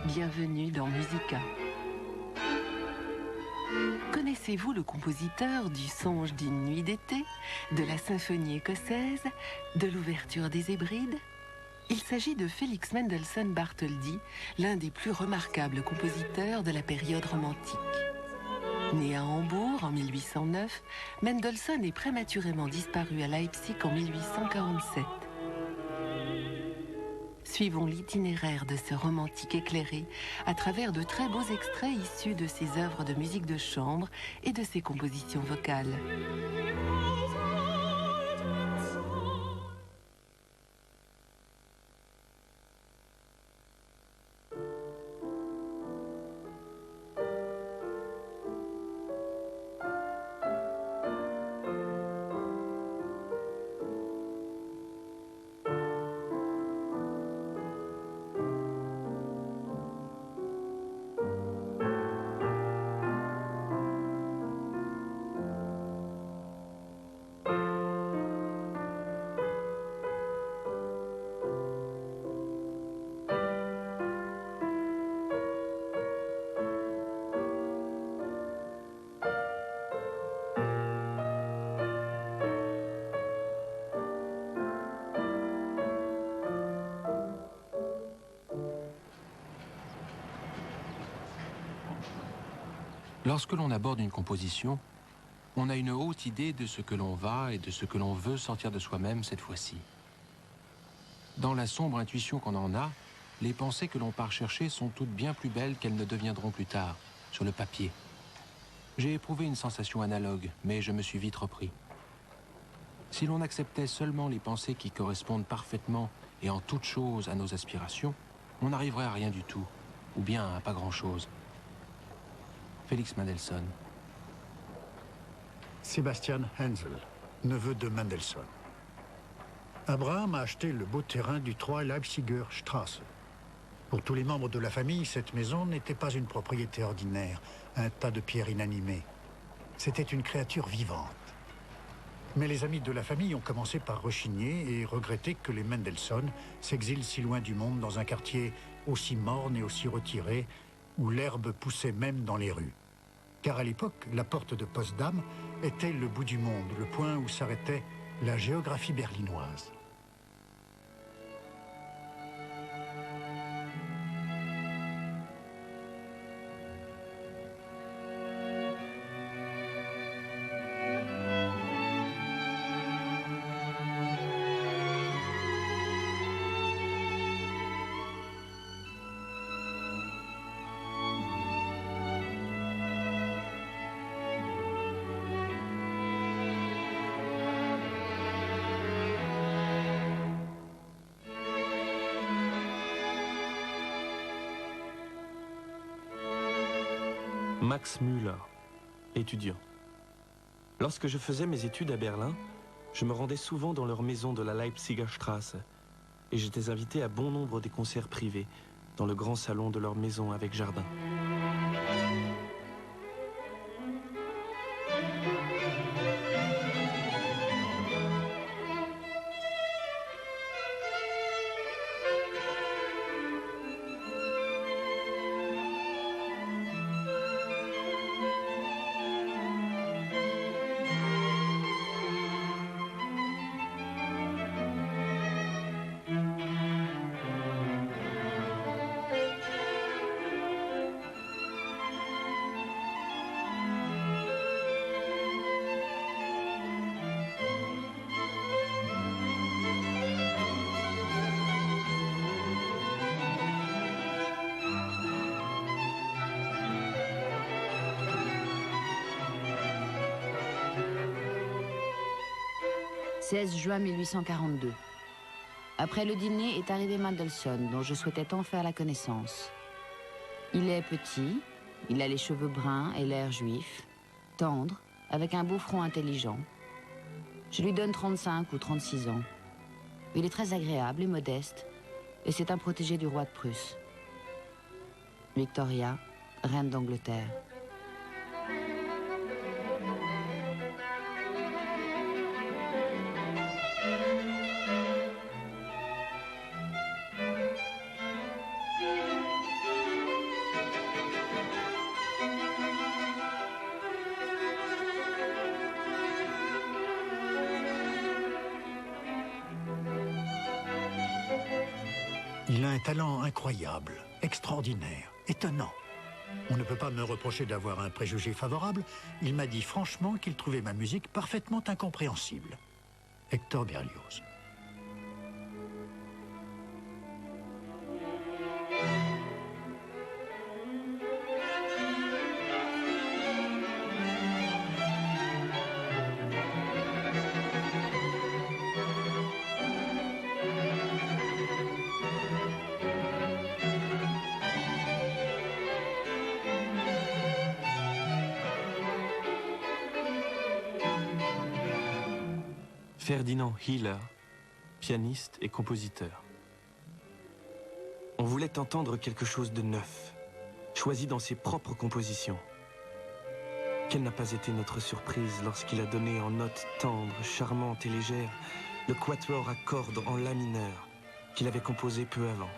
Bienvenue dans Musica. Connaissez-vous le compositeur du Songe d'une nuit d'été, de la symphonie écossaise, de l'ouverture des Hébrides? Il s'agit de Félix Mendelssohn Bartholdy, l'un des plus remarquables compositeurs de la période romantique. Né à Hambourg en 1809, Mendelssohn est prématurément disparu à Leipzig en 1847. Suivons l'itinéraire de ce romantique éclairé à travers de très beaux extraits issus de ses œuvres de musique de chambre et de ses compositions vocales. Lorsque l'on aborde une composition, on a une haute idée de ce que l'on va et de ce que l'on veut sortir de soi-même cette fois-ci. Dans la sombre intuition qu'on en a, les pensées que l'on part chercher sont toutes bien plus belles qu'elles ne deviendront plus tard, sur le papier. J'ai éprouvé une sensation analogue, mais je me suis vite repris. Si l'on acceptait seulement les pensées qui correspondent parfaitement et en toute chose à nos aspirations, on n'arriverait à rien du tout, ou bien à pas grand-chose. Félix Mendelssohn. Sebastian Hensel, neveu de Mendelssohn. Abraham a acheté le beau terrain du 3 Leipziger Straße. Pour tous les membres de la famille, cette maison n'était pas une propriété ordinaire, un tas de pierres inanimées. C'était une créature vivante. Mais les amis de la famille ont commencé par rechigner et regretter que les Mendelssohn s'exilent si loin du monde dans un quartier aussi morne et aussi retiré, où l'herbe poussait même dans les rues. Car à l'époque, la porte de Potsdam était le bout du monde, le point où s'arrêtait la géographie berlinoise. Max Müller, étudiant. Lorsque je faisais mes études à Berlin, je me rendais souvent dans leur maison de la Leipziger Straße et j'étais invité à bon nombre des concerts privés dans le grand salon de leur maison avec jardin. « 16 juin 1842. Après le dîner est arrivé Mendelssohn, dont je souhaitais tant faire la connaissance. Il est petit, il a les cheveux bruns et l'air juif, tendre, avec un beau front intelligent. Je lui donne 35 ou 36 ans. Il est très agréable et modeste, et c'est un protégé du roi de Prusse. Victoria, reine d'Angleterre. Il a un talent incroyable, extraordinaire, étonnant. On ne peut pas me reprocher d'avoir un préjugé favorable. Il m'a dit franchement qu'il trouvait ma musique parfaitement incompréhensible. Hector Berlioz. Ferdinand Hiller, pianiste et compositeur. On voulait entendre quelque chose de neuf, choisi dans ses propres compositions. Quelle n'a pas été notre surprise lorsqu'il a donné en notes tendres, charmantes et légères le quatuor à cordes en la mineur qu'il avait composé peu avant.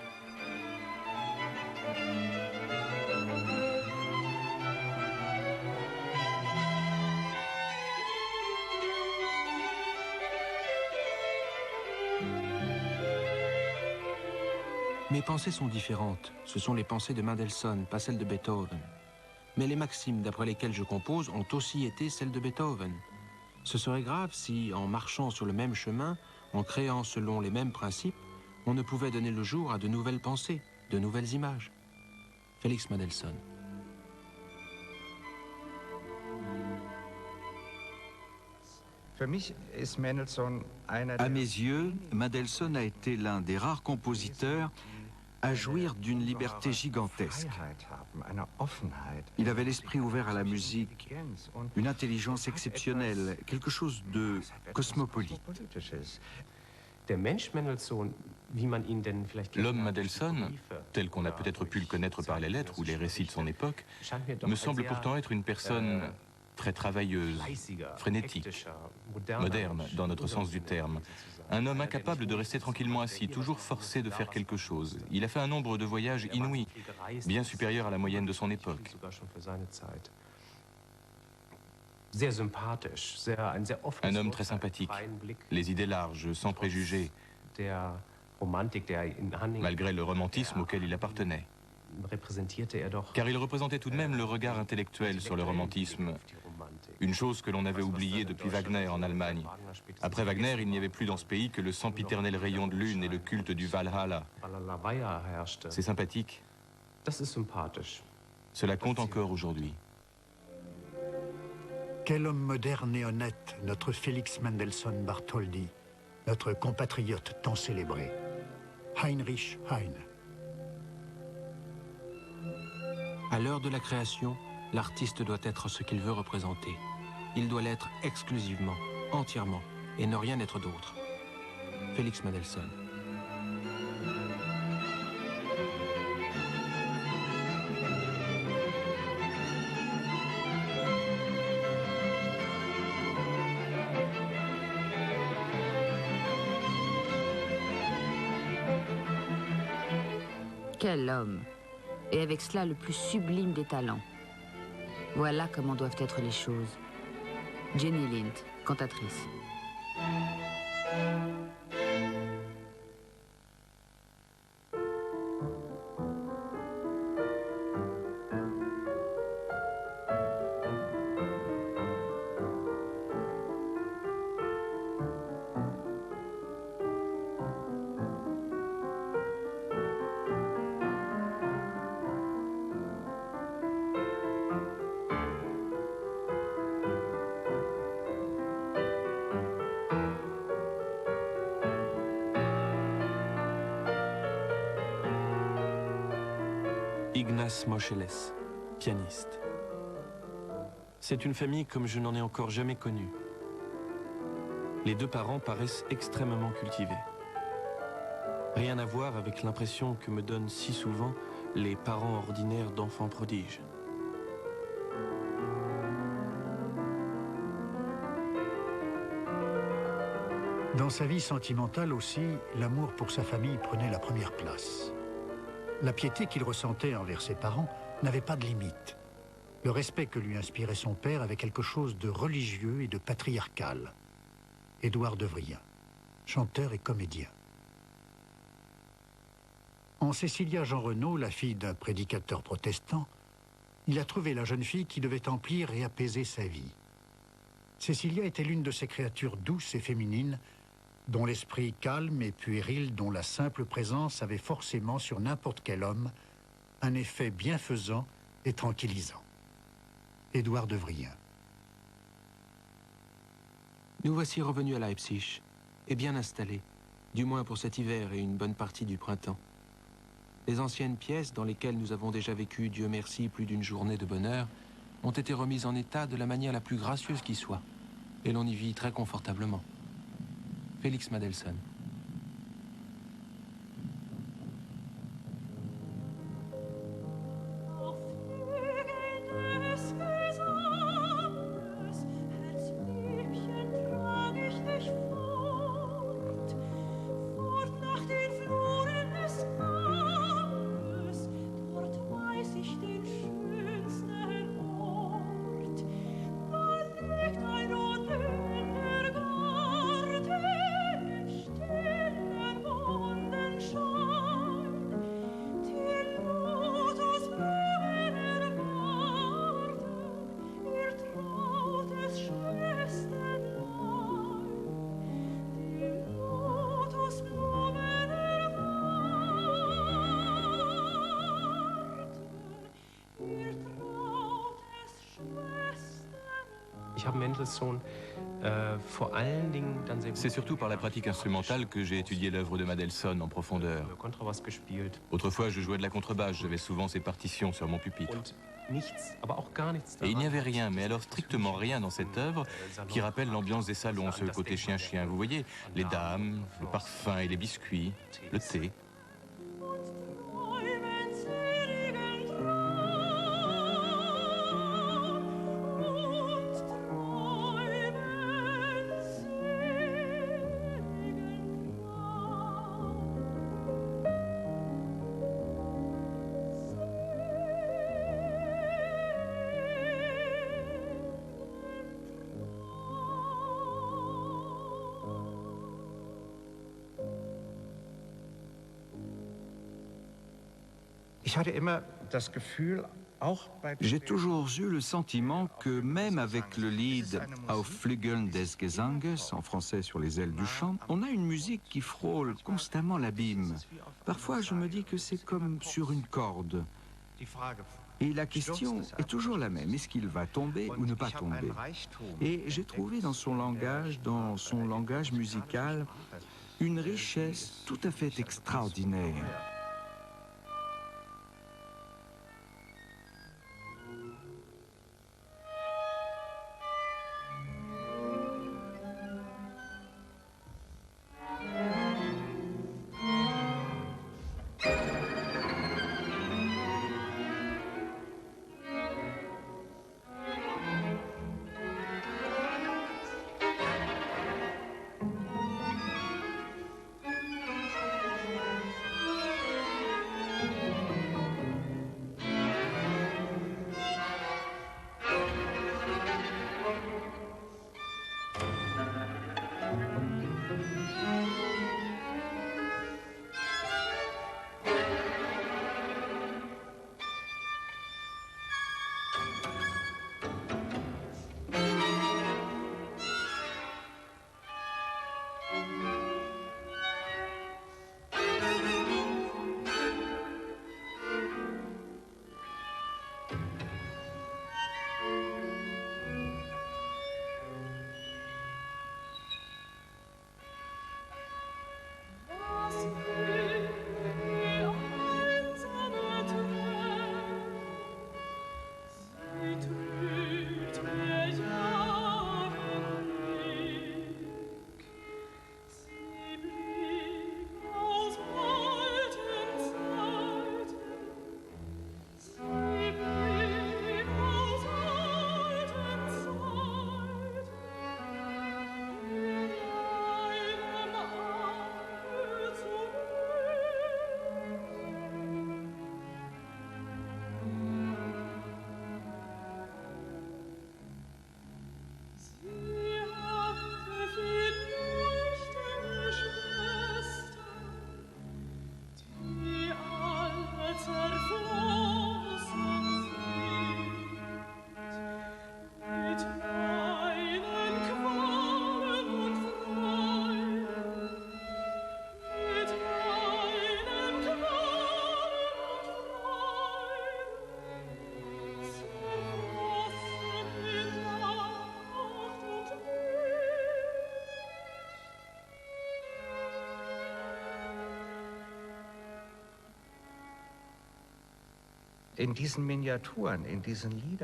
Mes pensées sont différentes. Ce sont les pensées de Mendelssohn, pas celles de Beethoven. Mais les maximes d'après lesquelles je compose ont aussi été celles de Beethoven. Ce serait grave si, en marchant sur le même chemin, en créant selon les mêmes principes, on ne pouvait donner le jour à de nouvelles pensées, de nouvelles images. Félix Mendelssohn. À mes yeux, Mendelssohn a été l'un des rares compositeurs à jouir d'une liberté gigantesque. Il avait l'esprit ouvert à la musique, une intelligence exceptionnelle, quelque chose de cosmopolite. L'homme Mendelssohn, tel qu'on a peut-être pu le connaître par les lettres ou les récits de son époque, me semble pourtant être une personne très travailleuse, frénétique, moderne dans notre sens du terme. Un homme incapable de rester tranquillement assis, toujours forcé de faire quelque chose. Il a fait un nombre de voyages inouïs, bien supérieur à la moyenne de son époque. Un homme très sympathique, les idées larges, sans préjugés, malgré le romantisme auquel il appartenait. Car il représentait tout de même le regard intellectuel sur le romantisme, une chose que l'on avait oubliée depuis Wagner en Allemagne. Après Wagner, il n'y avait plus dans ce pays que le sempiternel rayon de lune et le culte du Valhalla. C'est sympathique. Cela compte encore aujourd'hui. Quel homme moderne et honnête, notre Félix Mendelssohn Bartholdy, notre compatriote tant célébré, Heinrich Heine. À l'heure de la création, l'artiste doit être ce qu'il veut représenter. Il doit l'être exclusivement, entièrement, et ne rien être d'autre. Félix Mendelssohn. Quel homme! Et avec cela le plus sublime des talents. Voilà comment doivent être les choses. Jenny Lind, cantatrice. Ignaz Moscheles, pianiste. C'est une famille comme je n'en ai encore jamais connue. Les deux parents paraissent extrêmement cultivés. Rien à voir avec l'impression que me donnent si souvent les parents ordinaires d'enfants prodiges. Dans sa vie sentimentale aussi, l'amour pour sa famille prenait la première place. La piété qu'il ressentait envers ses parents n'avait pas de limite. Le respect que lui inspirait son père avait quelque chose de religieux et de patriarcal. Édouard Devrient, chanteur et comédien. En Cécilia Jean Renaud, la fille d'un prédicateur protestant, il a trouvé la jeune fille qui devait emplir et apaiser sa vie. Cécilia était l'une de ces créatures douces et féminines, dont l'esprit calme et puéril, dont la simple présence avait forcément sur n'importe quel homme un effet bienfaisant et tranquillisant. Édouard de Vrien. Nous voici revenus à Leipzig, et bien installés, du moins pour cet hiver et une bonne partie du printemps. Les anciennes pièces dans lesquelles nous avons déjà vécu, Dieu merci, plus d'une journée de bonheur, ont été remises en état de la manière la plus gracieuse qui soit, et l'on y vit très confortablement. Félix Mendelssohn. C'est surtout par la pratique instrumentale que j'ai étudié l'œuvre de Mendelssohn en profondeur. Autrefois, je jouais de la contrebasse, j'avais souvent ses partitions sur mon pupitre. Et il n'y avait rien, mais alors strictement rien dans cette œuvre qui rappelle l'ambiance des salons, ce côté chien-chien. Vous voyez, les dames, le parfum et les biscuits, le thé. J'ai toujours eu le sentiment que même avec le lied Auf Flügeln des Gesanges, en français sur les ailes du chant, on a une musique qui frôle constamment l'abîme. Parfois je me dis que c'est comme sur une corde. Et la question est toujours la même, est-ce qu'il va tomber ou ne pas tomber? Et j'ai trouvé dans son langage musical, une richesse tout à fait extraordinaire.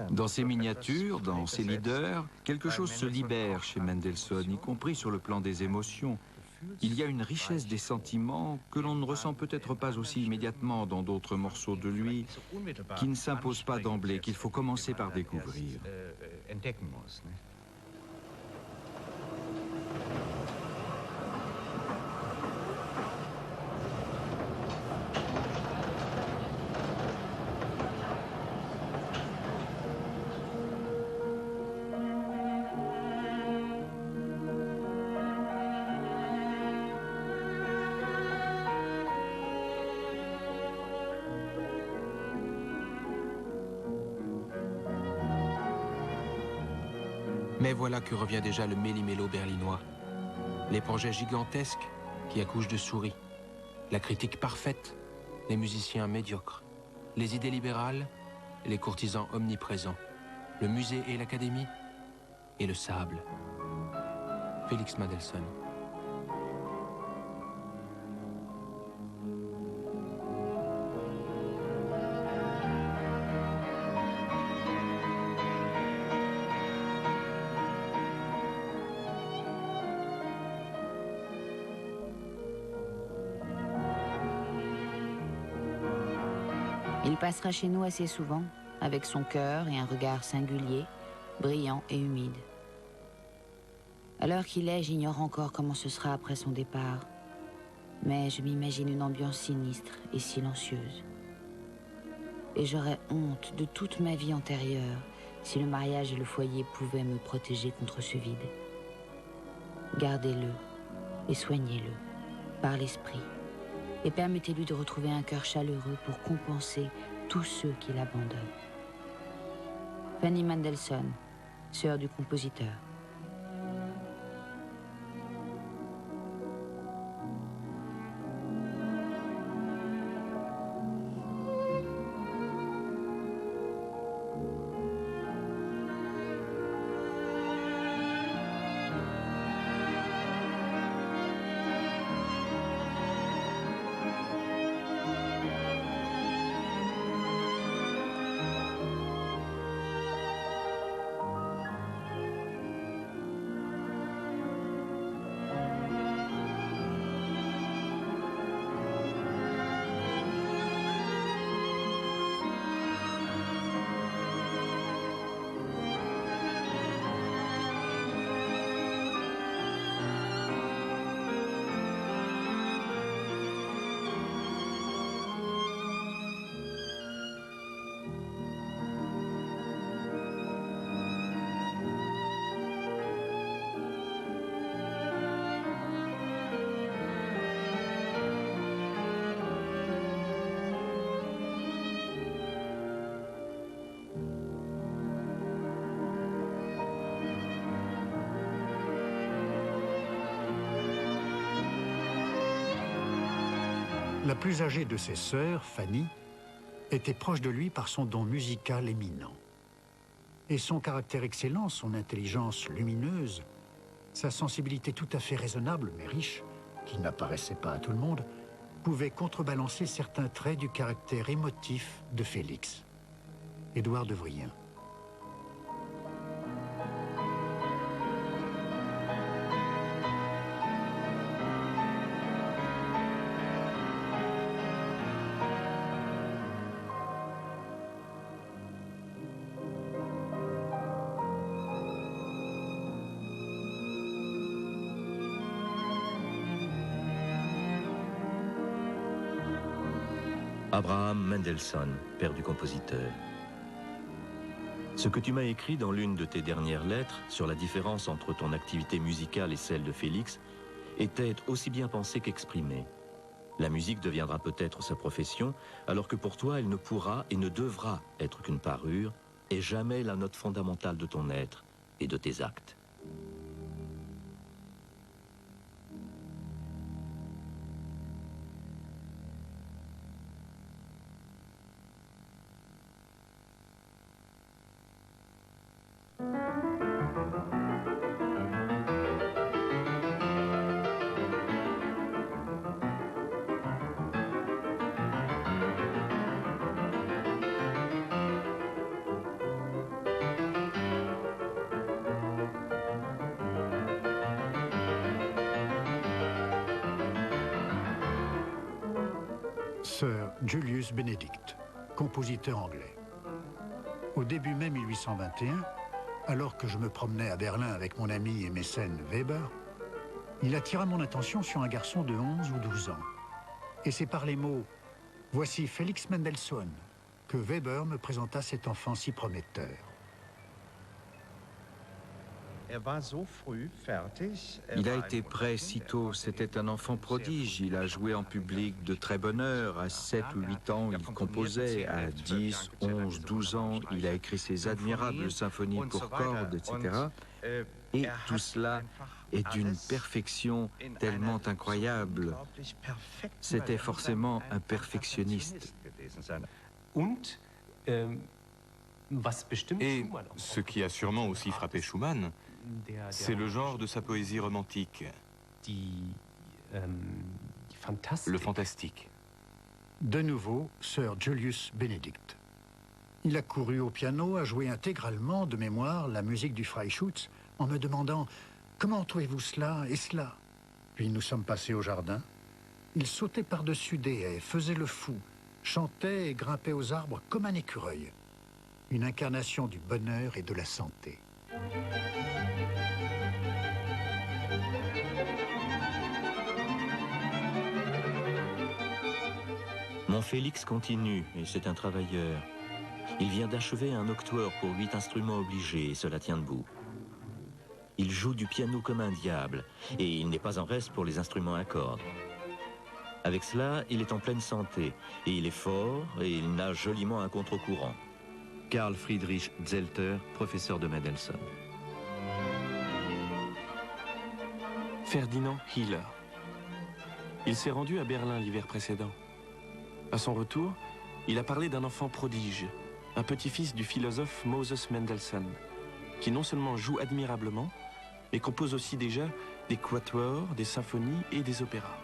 Dans ces miniatures, dans ces leaders, quelque chose se libère chez Mendelssohn, y compris sur le plan des émotions. Il y a une richesse des sentiments que l'on ne ressent peut-être pas aussi immédiatement dans d'autres morceaux de lui, qui ne s'imposent pas d'emblée, qu'il faut commencer par découvrir. Mais voilà que revient déjà le méli-mélo berlinois. Les projets gigantesques qui accouchent de souris, la critique parfaite, les musiciens médiocres, les idées libérales, les courtisans omniprésents, le musée et l'académie, et le sable. Félix Mendelssohn. Il passera chez nous assez souvent, avec son cœur et un regard singulier, brillant et humide. À l'heure qu'il est, j'ignore encore comment ce sera après son départ, mais je m'imagine une ambiance sinistre et silencieuse. Et j'aurais honte de toute ma vie antérieure si le mariage et le foyer pouvaient me protéger contre ce vide. Gardez-le et soignez-le par l'esprit. Et permettez-lui de retrouver un cœur chaleureux pour compenser tous ceux qui l'abandonnent. Fanny Mendelssohn, sœur du compositeur. La plus âgée de ses sœurs, Fanny, était proche de lui par son don musical éminent. Et son caractère excellent, son intelligence lumineuse, sa sensibilité tout à fait raisonnable mais riche, qui n'apparaissait pas à tout le monde, pouvaient contrebalancer certains traits du caractère émotif de Félix. Édouard de Vrien. Abraham Mendelssohn, père du compositeur. Ce que tu m'as écrit dans l'une de tes dernières lettres sur la différence entre ton activité musicale et celle de Félix était aussi bien pensé qu'exprimé. La musique deviendra peut-être sa profession, alors que pour toi elle ne pourra et ne devra être qu'une parure, et jamais la note fondamentale de ton être et de tes actes. Sir Julius Benedict, compositeur anglais. Au début mai 1821, alors que je me promenais à Berlin avec mon ami et mécène Weber, il attira mon attention sur un garçon de 11 ou 12 ans. Et c'est par les mots « Voici Félix Mendelssohn » que Weber me présenta cet enfant si prometteur. Il a été prêt si tôt, c'était un enfant prodige. Il a joué en public de très bonne heure. À 7 ou 8 ans, il composait. À 10, 11, 12 ans, il a écrit ses admirables symphonies pour cordes, etc. Et tout cela est d'une perfection tellement incroyable. C'était forcément un perfectionniste. Et ce qui a sûrement aussi frappé Schumann, c'est le genre de sa poésie romantique, le fantastique. De nouveau, Sir Julius Benedict. Il a couru au piano, a joué intégralement de mémoire la musique du Freischütz en me demandant « Comment trouvez-vous cela et cela ?» Puis nous sommes passés au jardin. Il sautait par-dessus des haies, faisait le fou, chantait et grimpait aux arbres comme un écureuil. Une incarnation du bonheur et de la santé. Mon Félix continue, et c'est un travailleur. Il vient d'achever un octoire pour 8 instruments obligés, et cela tient debout. Il joue du piano comme un diable, et il n'est pas en reste pour les instruments à cordes. Avec cela, il est en pleine santé, et il est fort, et il nage joliment un contre-courant. Carl Friedrich Zelter, professeur de Mendelssohn. Ferdinand Hiller. Il s'est rendu à Berlin l'hiver précédent. À son retour, il a parlé d'un enfant prodige, un petit-fils du philosophe Moses Mendelssohn, qui non seulement joue admirablement, mais compose aussi déjà des quatuors, des symphonies et des opéras.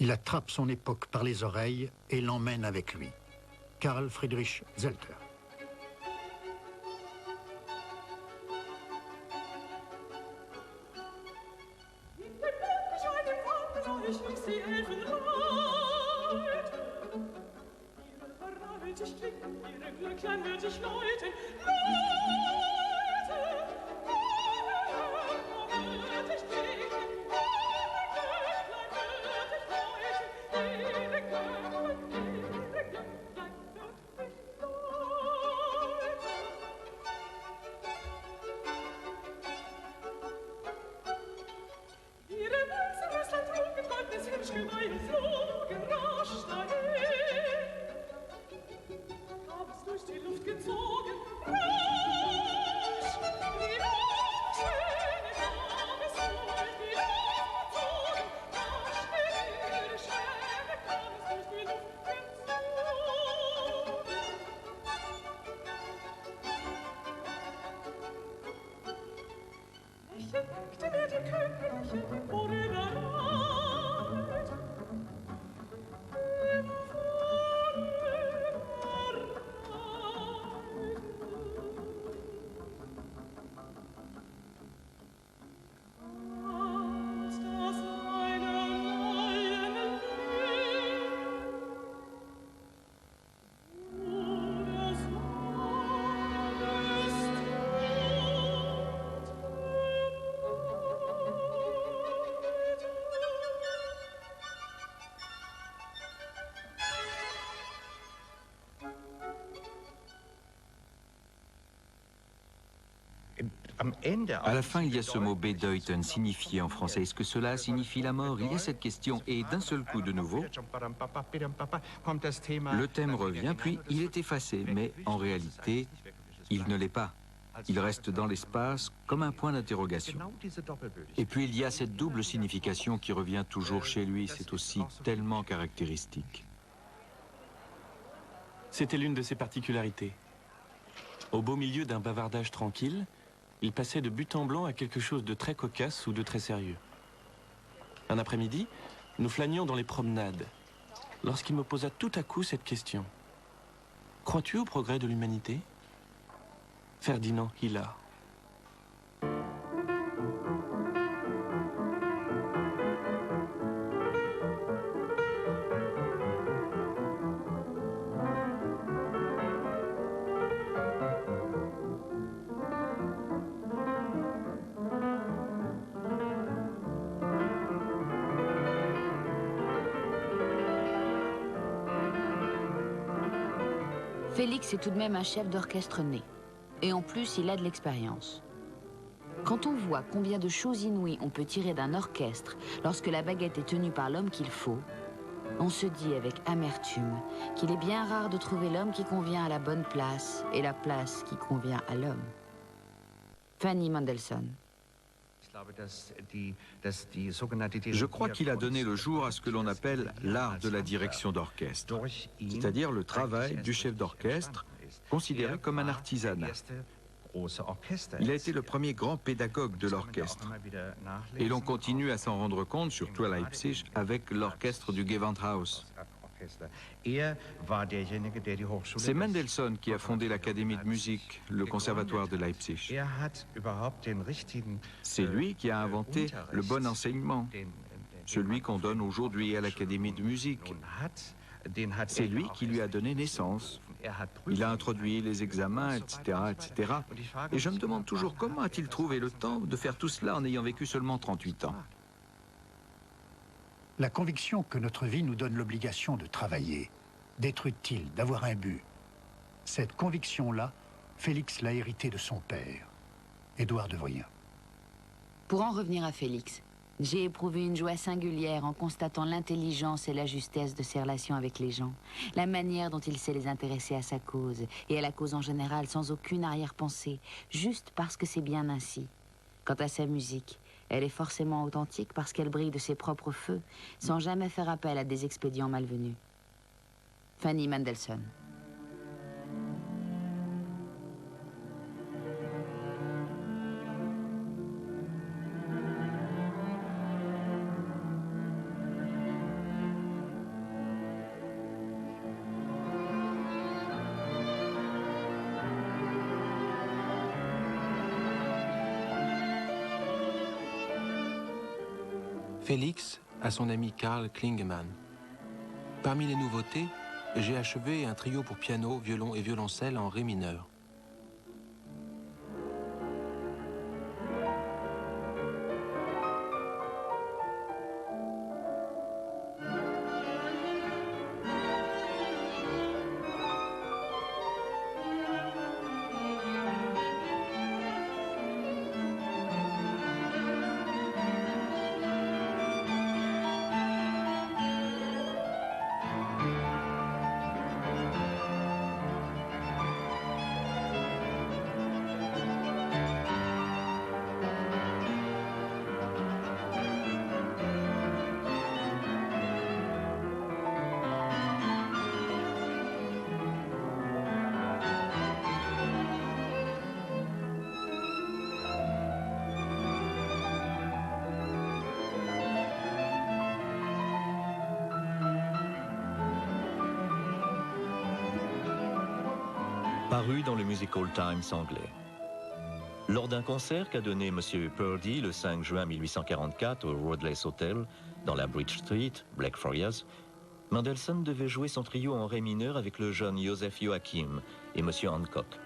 Il attrape son époque par les oreilles et l'emmène avec lui. Carl Friedrich Zelter. À la fin, il y a ce mot Bedeuten, signifié en français. Est-ce que cela signifie la mort? Il y a cette question, et d'un seul coup de nouveau, le thème revient, puis il est effacé, mais en réalité, il ne l'est pas. Il reste dans l'espace comme un point d'interrogation. Et puis il y a cette double signification qui revient toujours chez lui, c'est aussi tellement caractéristique. C'était l'une de ses particularités. Au beau milieu d'un bavardage tranquille, il passait de but en blanc à quelque chose de très cocasse ou de très sérieux. Un après-midi, nous flânions dans les promenades, lorsqu'il me posa tout à coup cette question. « Crois-tu au progrès de l'humanité » Ferdinand Hillard. Félix est tout de même un chef d'orchestre né. Et en plus, il a de l'expérience. Quand on voit combien de choses inouïes on peut tirer d'un orchestre lorsque la baguette est tenue par l'homme qu'il faut, on se dit avec amertume qu'il est bien rare de trouver l'homme qui convient à la bonne place et la place qui convient à l'homme. Fanny Mendelssohn. Je crois qu'il a donné le jour à ce que l'on appelle l'art de la direction d'orchestre, c'est-à-dire le travail du chef d'orchestre, considéré comme un artisanat. Il a été le premier grand pédagogue de l'orchestre. Et l'on continue à s'en rendre compte, surtout à Leipzig, avec l'orchestre du Gewandhaus. C'est Mendelssohn qui a fondé l'Académie de musique, le conservatoire de Leipzig. C'est lui qui a inventé le bon enseignement, celui qu'on donne aujourd'hui à l'Académie de musique. C'est lui qui lui a donné naissance. Il a introduit les examens, etc., etc. Et je me demande toujours comment a-t-il trouvé le temps de faire tout cela en ayant vécu seulement 38 ans. La conviction que notre vie nous donne l'obligation de travailler, d'être utile, d'avoir un but. Cette conviction-là, Félix l'a héritée de son père, Édouard Devrient. Pour en revenir à Félix, j'ai éprouvé une joie singulière en constatant l'intelligence et la justesse de ses relations avec les gens, la manière dont il sait les intéresser à sa cause et à la cause en général sans aucune arrière-pensée, juste parce que c'est bien ainsi. Quant à sa musique, elle est forcément authentique parce qu'elle brille de ses propres feux, sans jamais faire appel à des expédients malvenus. Fanny Mendelssohn. Félix à son ami Karl Klingemann. Parmi les nouveautés, j'ai achevé un trio pour piano, violon et violoncelle en ré mineur. Paru dans le Musical Times anglais. Lors d'un concert qu'a donné M. Purdy le 5 juin 1844 au Roadless Hotel, dans la Bridge Street, Blackfriars, Mendelssohn devait jouer son trio en ré mineur avec le jeune Joseph Joachim et M. Hancock.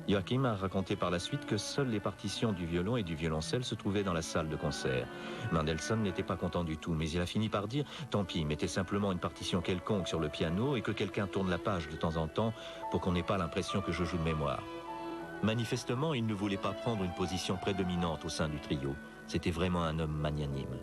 Joachim a raconté par la suite que seules les partitions du violon et du violoncelle se trouvaient dans la salle de concert. Mendelssohn n'était pas content du tout, mais il a fini par dire « Tant pis, mettez simplement une partition quelconque sur le piano et que quelqu'un tourne la page de temps en temps pour qu'on n'ait pas l'impression que je joue de mémoire. » Manifestement, il ne voulait pas prendre une position prédominante au sein du trio. C'était vraiment un homme magnanime.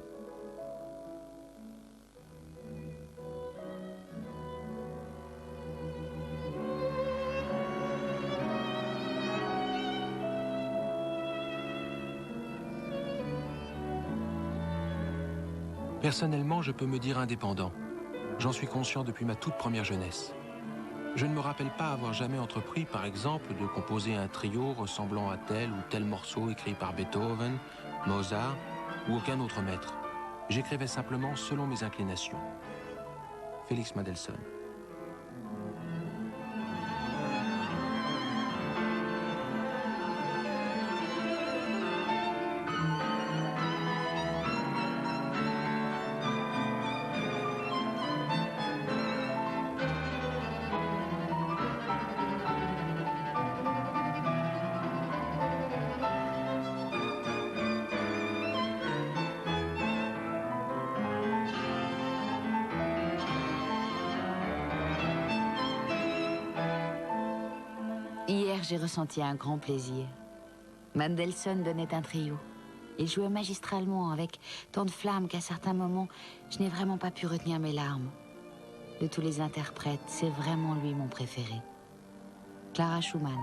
Personnellement, je peux me dire indépendant. J'en suis conscient depuis ma toute première jeunesse. Je ne me rappelle pas avoir jamais entrepris, par exemple, de composer un trio ressemblant à tel ou tel morceau écrit par Beethoven, Mozart ou aucun autre maître. J'écrivais simplement selon mes inclinations. Félix Mendelssohn. Hier, j'ai ressenti un grand plaisir. Mendelssohn donnait un trio. Il jouait magistralement avec tant de flamme qu'à certains moments, je n'ai vraiment pas pu retenir mes larmes. De tous les interprètes, c'est vraiment lui mon préféré. Clara Schumann.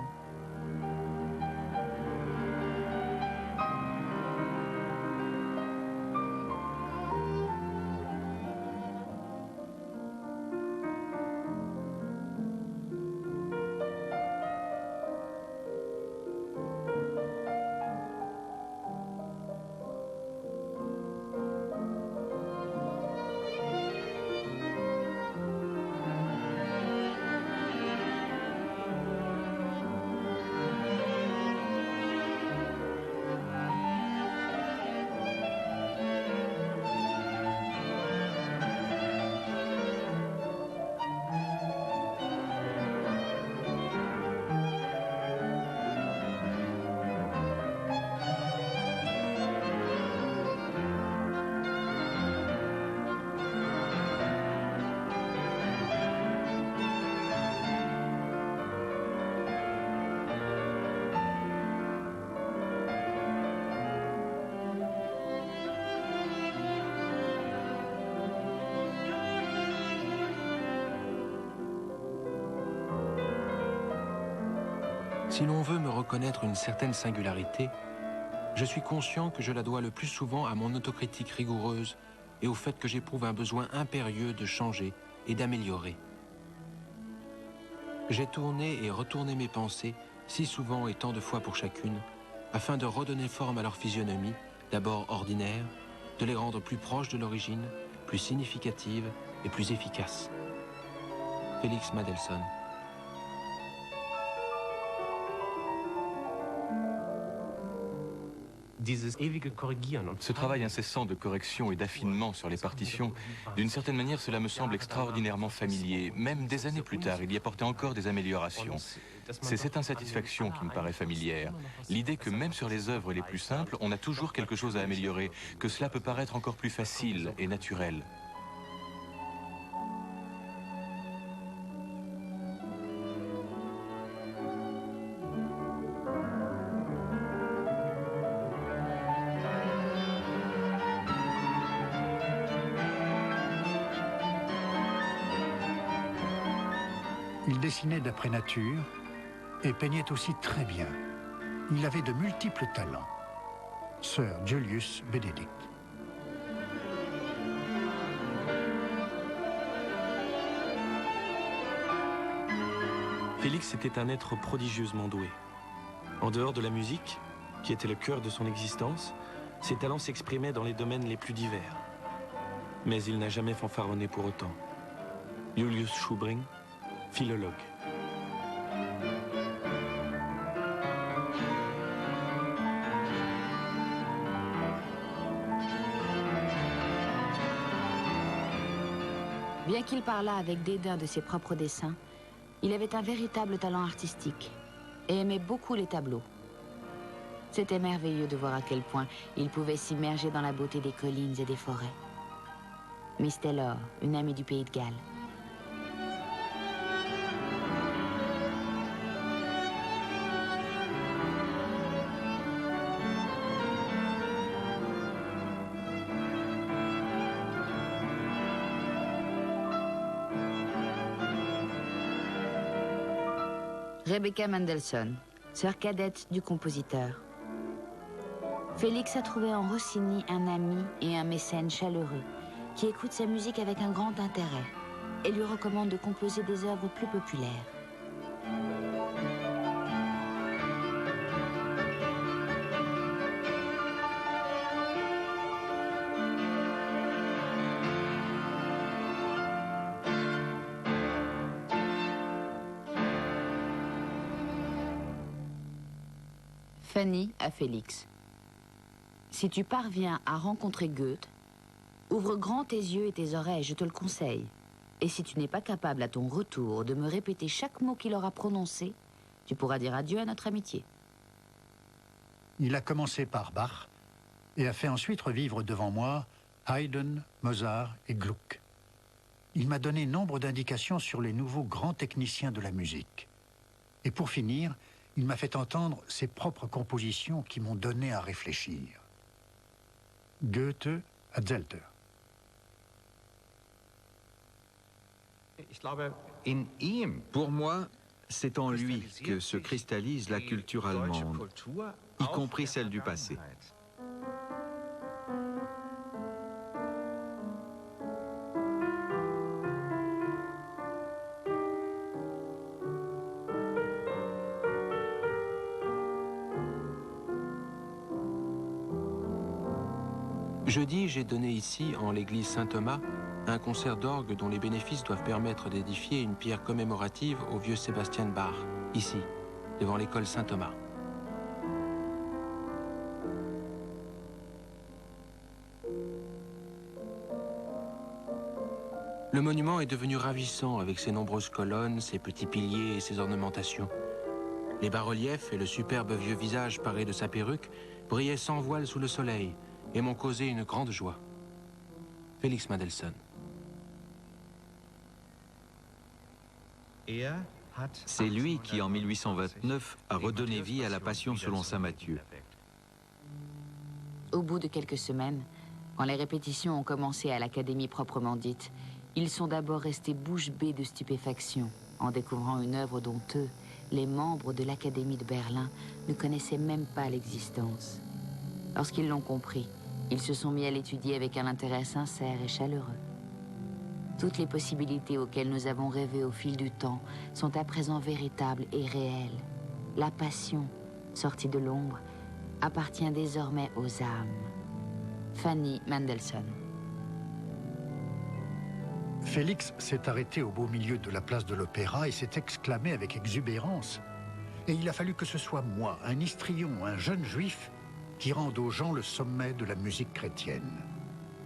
Si l'on veut me reconnaître une certaine singularité, je suis conscient que je la dois le plus souvent à mon autocritique rigoureuse et au fait que j'éprouve un besoin impérieux de changer et d'améliorer. J'ai tourné et retourné mes pensées, si souvent et tant de fois pour chacune, afin de redonner forme à leur physionomie, d'abord ordinaire, de les rendre plus proches de l'origine, plus significatives et plus efficaces. Félix Mendelssohn. Ce travail incessant de correction et d'affinement sur les partitions, d'une certaine manière, cela me semble extraordinairement familier. Même des années plus tard, il y apportait encore des améliorations. C'est cette insatisfaction qui me paraît familière. L'idée que même sur les œuvres les plus simples, on a toujours quelque chose à améliorer, que cela peut paraître encore plus facile et naturel. Il dessinait d'après nature et peignait aussi très bien. Il avait de multiples talents. Sir Julius Benedict. Félix était un être prodigieusement doué. En dehors de la musique, qui était le cœur de son existence, ses talents s'exprimaient dans les domaines les plus divers. Mais il n'a jamais fanfaronné pour autant. Julius Schubring, philologue. Bien qu'il parlât avec dédain de ses propres dessins, il avait un véritable talent artistique et aimait beaucoup les tableaux. C'était merveilleux de voir à quel point il pouvait s'immerger dans la beauté des collines et des forêts. Miss Taylor, une amie du pays de Galles. Rebecca Mendelssohn, sœur cadette du compositeur. Félix a trouvé en Rossini un ami et un mécène chaleureux qui écoute sa musique avec un grand intérêt et lui recommande de composer des œuvres plus populaires. Fanny à Félix. Si tu parviens à rencontrer Goethe, ouvre grand tes yeux et tes oreilles, je te le conseille. Et si tu n'es pas capable à ton retour de me répéter chaque mot qu'il aura prononcé, tu pourras dire adieu à notre amitié. Il a commencé par Bach et a fait ensuite revivre devant moi Haydn, Mozart et Gluck. Il m'a donné nombre d'indications sur les nouveaux grands techniciens de la musique. Et pour finir, il m'a fait entendre ses propres compositions qui m'ont donné à réfléchir. Goethe à Zelter. Pour moi, c'est en lui que se cristallise la culture allemande, y compris celle du passé. Jeudi, j'ai donné ici, en l'église Saint-Thomas, un concert d'orgue dont les bénéfices doivent permettre d'édifier une pierre commémorative au vieux Sebastian Bach, ici, devant l'école Saint-Thomas. Le monument est devenu ravissant avec ses nombreuses colonnes, ses petits piliers et ses ornementations. Les bas-reliefs et le superbe vieux visage paré de sa perruque brillaient sans voile sous le soleil et m'ont causé une grande joie. Félix Mendelssohn. C'est lui qui, en 1829, a redonné vie à la Passion selon saint Matthieu. Au bout de quelques semaines, quand les répétitions ont commencé à l'académie proprement dite, ils sont d'abord restés bouche bée de stupéfaction en découvrant une œuvre dont eux, les membres de l'Académie de Berlin, ne connaissaient même pas l'existence. Lorsqu'ils l'ont compris, ils se sont mis à l'étudier avec un intérêt sincère et chaleureux. Toutes les possibilités auxquelles nous avons rêvé au fil du temps sont à présent véritables et réelles. La passion, sortie de l'ombre, appartient désormais aux âmes. Fanny Mendelssohn. Félix s'est arrêté au beau milieu de la place de l'Opéra et s'est exclamé avec exubérance. Et il a fallu que ce soit moi, un histrion, un jeune juif, qui rendent aux gens le sommet de la musique chrétienne.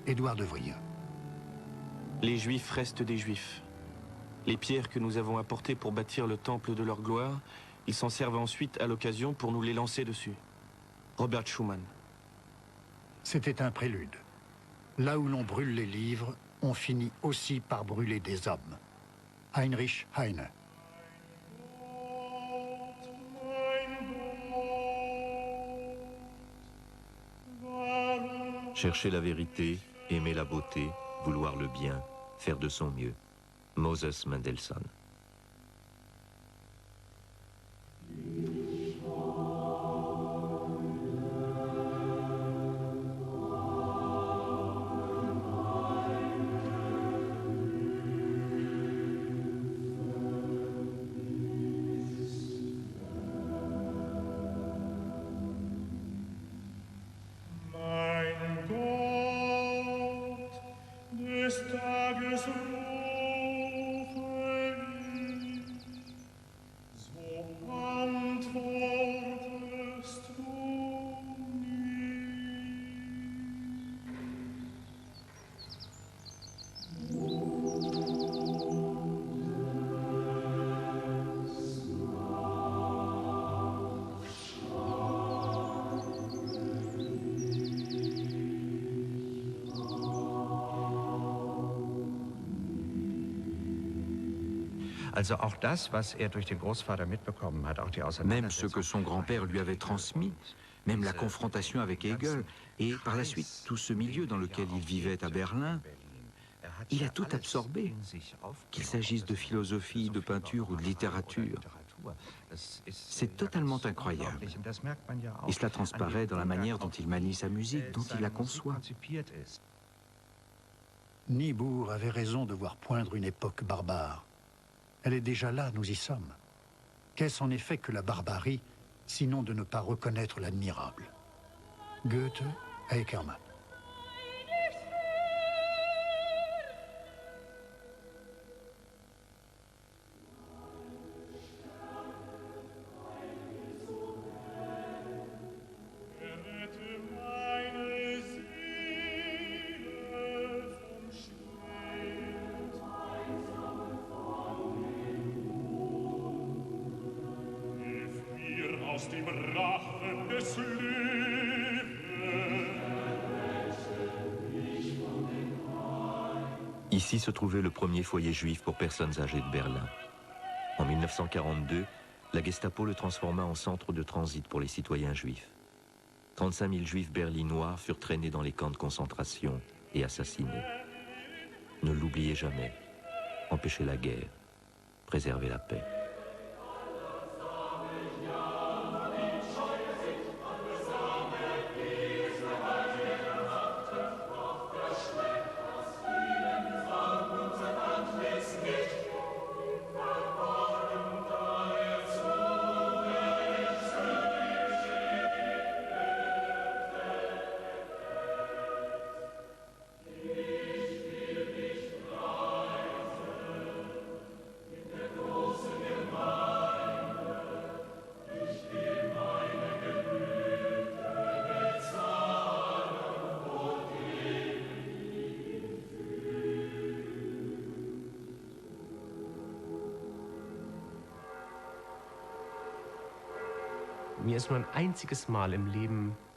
Édouard de Vrieux. Les Juifs restent des Juifs. Les pierres que nous avons apportées pour bâtir le temple de leur gloire, ils s'en servent ensuite à l'occasion pour nous les lancer dessus. Robert Schumann. C'était un prélude. Là où l'on brûle les livres, on finit aussi par brûler des hommes. Heinrich Heine. Chercher la vérité, aimer la beauté, vouloir le bien, faire de son mieux. Moses Mendelssohn. Même ce que son grand-père lui avait transmis, même la confrontation avec Hegel, et par la suite tout ce milieu dans lequel il vivait à Berlin, il a tout absorbé, qu'il s'agisse de philosophie, de peinture ou de littérature. C'est totalement incroyable. Et cela transparaît dans la manière dont il manie sa musique, dont il la conçoit. Niebuhr avait raison de voir poindre une époque barbare. Elle est déjà là, nous y sommes. Qu'est-ce en effet que la barbarie, sinon de ne pas reconnaître l'admirable? Goethe, Eckermann. Ici se trouvait le premier foyer juif pour personnes âgées de Berlin. En 1942, la Gestapo le transforma en centre de transit pour les citoyens juifs. 35 000 juifs berlinois furent traînés dans les camps de concentration et assassinés. Ne l'oubliez jamais. Empêchez la guerre. Préservez la paix.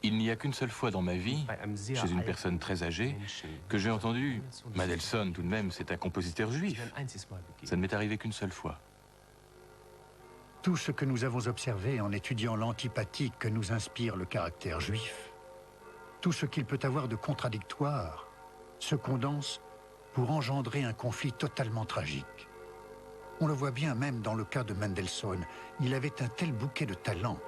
Il n'y a qu'une seule fois dans ma vie, chez une personne très âgée, que j'ai entendu « Mendelssohn, tout de même, c'est un compositeur juif ». Ça ne m'est arrivé qu'une seule fois. Tout ce que nous avons observé en étudiant l'antipathie que nous inspire le caractère juif, tout ce qu'il peut avoir de contradictoire, se condense pour engendrer un conflit totalement tragique. On le voit bien même dans le cas de Mendelssohn. Il avait un tel bouquet de talents.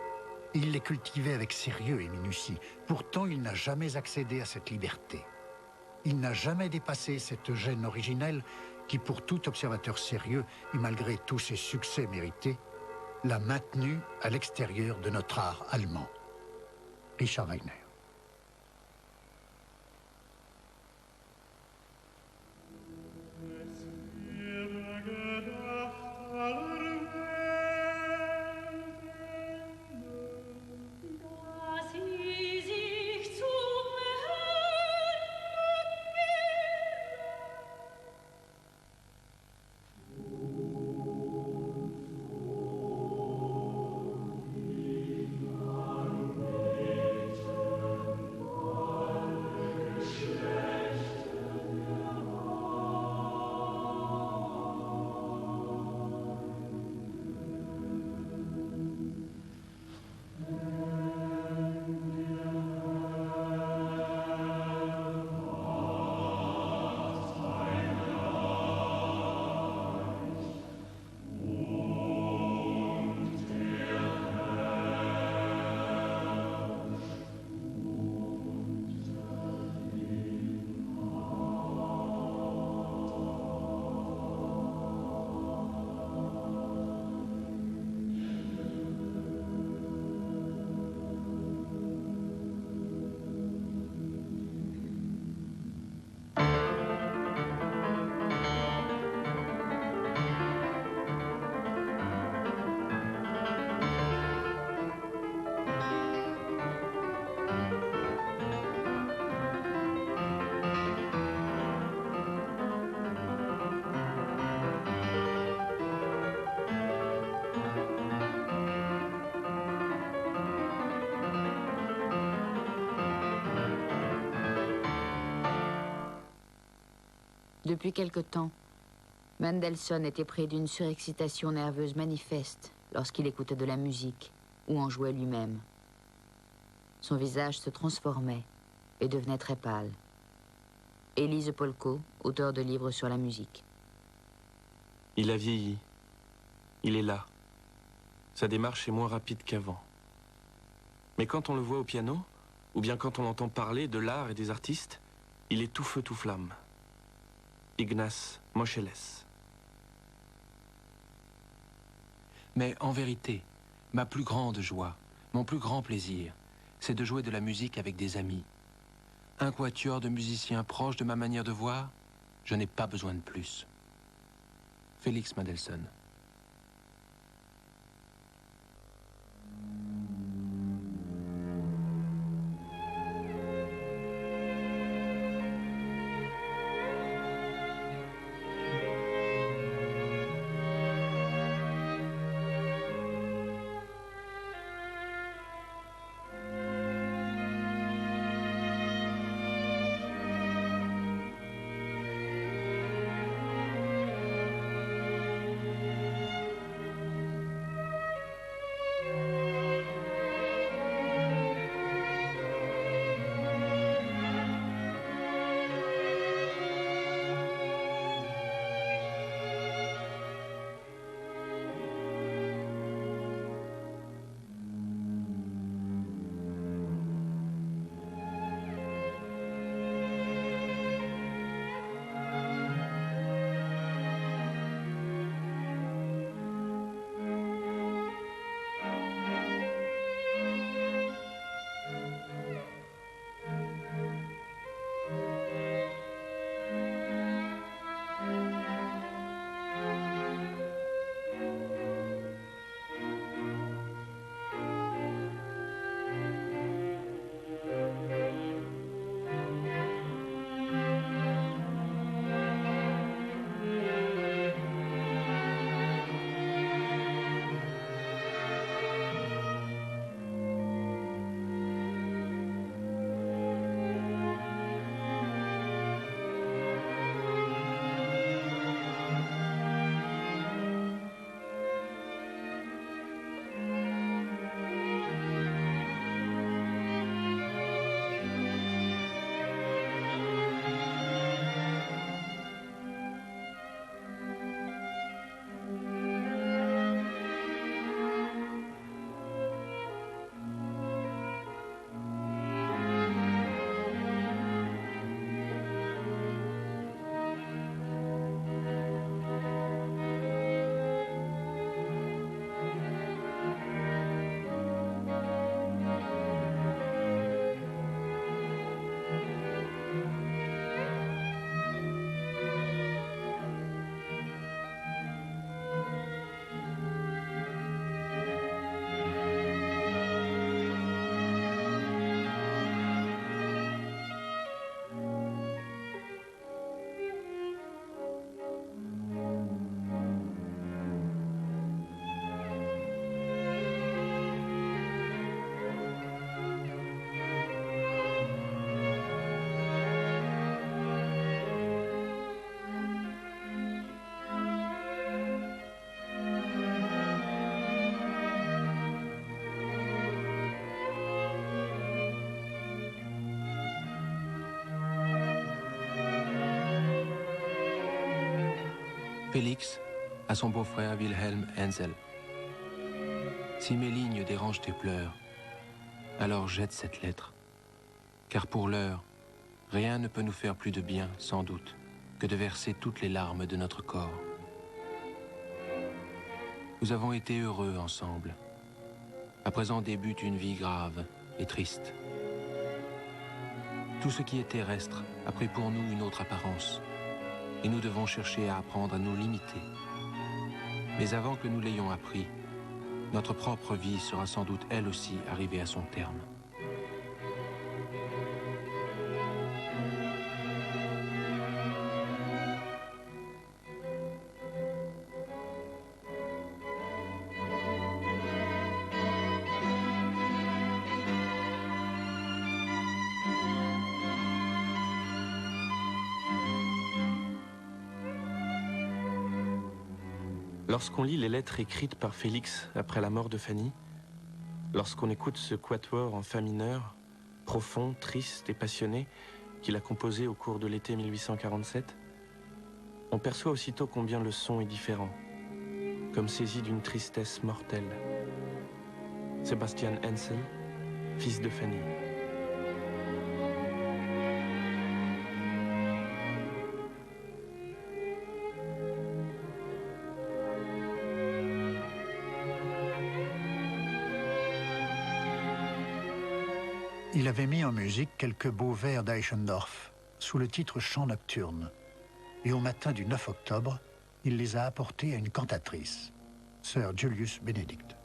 Il les cultivait avec sérieux et minutie. Pourtant, il n'a jamais accédé à cette liberté. Il n'a jamais dépassé cette gêne originelle qui, pour tout observateur sérieux, et malgré tous ses succès mérités, l'a maintenu à l'extérieur de notre art allemand. Richard Wagner. Easy Depuis quelque temps, Mendelssohn était pris d'une surexcitation nerveuse manifeste lorsqu'il écoutait de la musique ou en jouait lui-même. Son visage se transformait et devenait très pâle. Élise Polko, auteur de livres sur la musique. Il a vieilli. Il est là. Sa démarche est moins rapide qu'avant. Mais quand on le voit au piano, ou bien quand on l'entend parler de l'art et des artistes, il est tout feu tout flamme. Ignaz Moscheles. Mais en vérité, ma plus grande joie, mon plus grand plaisir, c'est de jouer de la musique avec des amis. Un quatuor de musiciens proches de ma manière de voir, je n'ai pas besoin de plus. Félix Mendelssohn. Félix à son beau-frère Wilhelm Hensel. Si mes lignes dérangent tes pleurs, alors jette cette lettre. Car pour l'heure, rien ne peut nous faire plus de bien, sans doute, que de verser toutes les larmes de notre corps. Nous avons été heureux ensemble. À présent débute une vie grave et triste. Tout ce qui est terrestre a pris pour nous une autre apparence. Et nous devons chercher à apprendre à nous limiter. Mais avant que nous l'ayons appris, notre propre vie sera sans doute elle aussi arrivée à son terme. Lorsqu'on lit les lettres écrites par Félix après la mort de Fanny, lorsqu'on écoute ce quatuor en fa mineur, profond, triste et passionné, qu'il a composé au cours de l'été 1847, on perçoit aussitôt combien le son est différent, comme saisi d'une tristesse mortelle. Sebastian Hensel, fils de Fanny. Il avait mis en musique quelques beaux vers d'Eichendorff sous le titre Chant nocturne. Et au matin du 9 octobre, il les a apportés à une cantatrice, sœur Julius Benedict.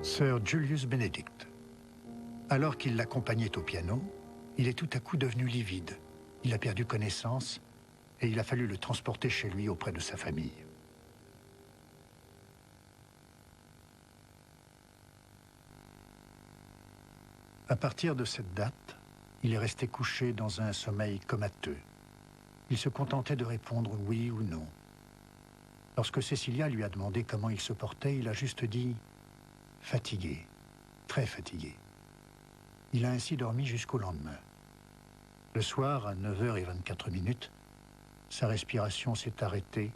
Sir Julius Benedict. Alors qu'il l'accompagnait au piano, il est tout à coup devenu livide. Il a perdu connaissance et il a fallu le transporter chez lui auprès de sa famille. À partir de cette date, il est resté couché dans un sommeil comateux. Il se contentait de répondre oui ou non. Lorsque Cecilia lui a demandé comment il se portait, il a juste dit « fatigué, très fatigué ». Il a ainsi dormi jusqu'au lendemain. Le soir, à 9h24, sa respiration s'est arrêtée,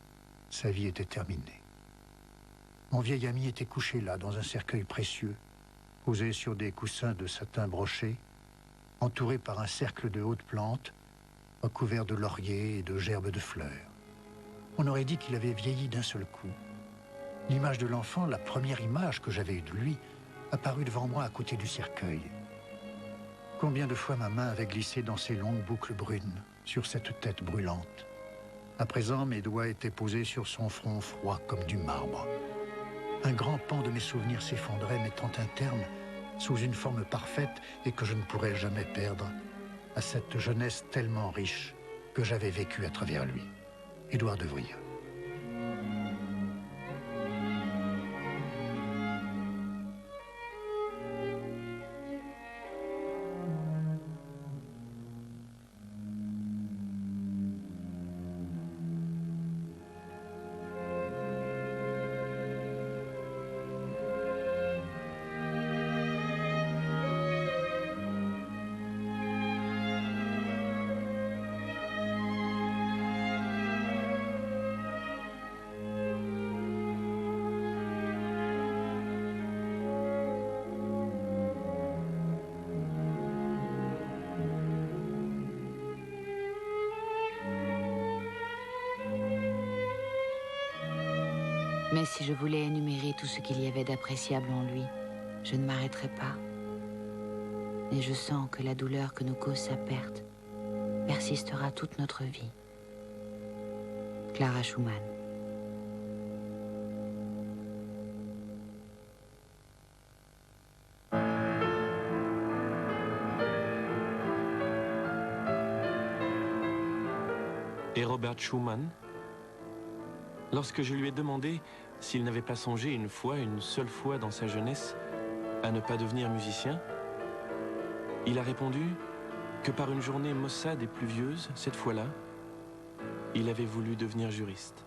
sa vie était terminée. Mon vieil ami était couché là, dans un cercueil précieux, posé sur des coussins de satin broché, entouré par un cercle de hautes plantes, recouvert de lauriers et de gerbes de fleurs. On aurait dit qu'il avait vieilli d'un seul coup. L'image de l'enfant, la première image que j'avais eue de lui, apparut devant moi à côté du cercueil. Combien de fois ma main avait glissé dans ses longues boucles brunes, sur cette tête brûlante. À présent, mes doigts étaient posés sur son front froid comme du marbre. Un grand pan de mes souvenirs s'effondrait, mettant un terme, sous une forme parfaite et que je ne pourrais jamais perdre, à cette jeunesse tellement riche que j'avais vécue à travers lui. Édouard de Vries. Mais si je voulais énumérer tout ce qu'il y avait d'appréciable en lui, je ne m'arrêterais pas. Et je sens que la douleur que nous cause sa perte persistera toute notre vie. Clara Schumann. Et Robert Schumann, lorsque je lui ai demandé s'il n'avait pas songé une seule fois dans sa jeunesse, à ne pas devenir musicien, il a répondu que par une journée maussade et pluvieuse, cette fois-là, il avait voulu devenir juriste.